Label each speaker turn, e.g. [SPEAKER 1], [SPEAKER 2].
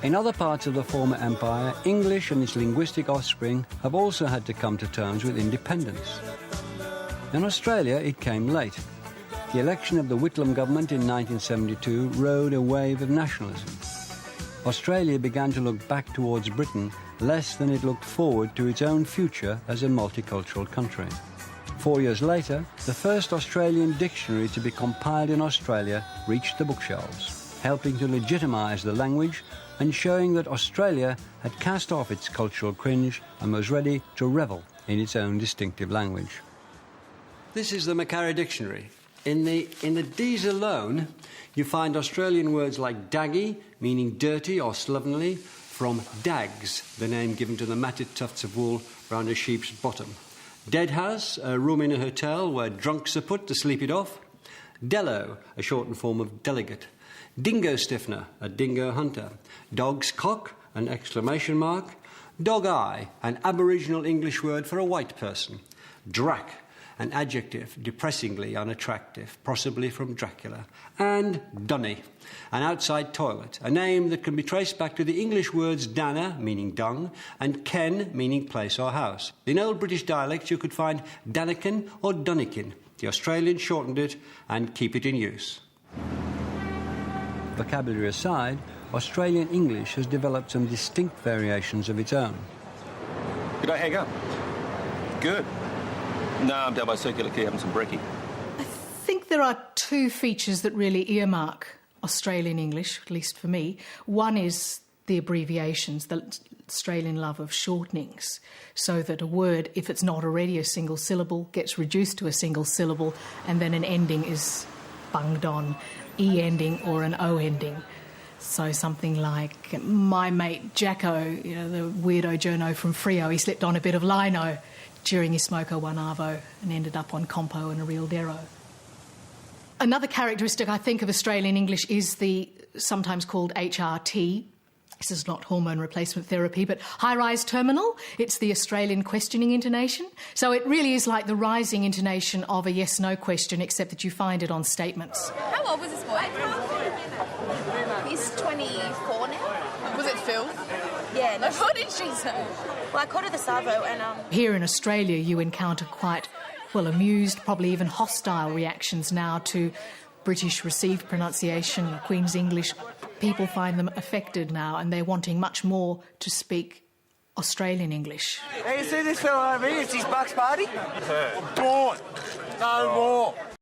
[SPEAKER 1] In other parts of the former empire, English and its linguistic offspring have also had to come to terms with independence. In Australia, it came late. The election of the Whitlam government in 1972 rode a wave of nationalism. Australia began to look back towards Britain less than it looked forward to its own future as a multicultural country. 4 years later, the first Australian dictionary to be compiled in Australia reached the bookshelves, helping to legitimise the language and showing that Australia had cast off its cultural cringe and was ready to revel in its own distinctive language. This is the Macquarie Dictionary. In the D's alone, you find Australian words like daggy, meaning dirty or slovenly, from dags, the name given to the matted tufts of wool round a sheep's bottom. Deadhouse, a room in a hotel where drunks are put to sleep it off. Dello, a shortened form of delegate. Dingo stiffener, a dingo hunter. Dog's cock, an exclamation mark. Dog eye, an Aboriginal English word for a white person. Drac, an adjective, depressingly unattractive, possibly from Dracula. And dunny, an outside toilet, a name that can be traced back to the English words dana, meaning dung, and ken, meaning place or house. In Old British dialects, you could find danikin or dunnikin. The Australians shortened it and keep it in use. Vocabulary aside, Australian English has developed some distinct variations of its own.
[SPEAKER 2] G'day, how you going? Good. No, I'm down by Circular Quay having some brekkie.
[SPEAKER 3] I think there are two features that really earmark Australian English, at least for me. One is the abbreviations, the Australian love of shortenings, so that a word, if it's not already a single syllable, gets reduced to a single syllable, and then an ending is bunged on, E ending or an O ending. So something like my mate Jacko, you know, the weirdo journo from Freo, he slipped on a bit of lino during his smoko one arvo and ended up on compo and a real dero. Another characteristic I think of Australian English is the sometimes called HRT. This is not hormone replacement therapy, but high-rise terminal. It's the Australian questioning intonation. So it really is like the rising intonation of a yes-no question, except that you find it on statements.
[SPEAKER 4] How old was this boy? He's 24 now. Was it Phil? Yeah. No, what did she say?
[SPEAKER 5] Well, I called her the Savo and...
[SPEAKER 3] Here in Australia, you encounter quite, well, amused, probably even hostile reactions now to British received pronunciation, Queen's English. People find them affected now and they're wanting much more to speak Australian English.
[SPEAKER 6] Hey, you see this fellow over here? It's his Bucks party? Gone. No more.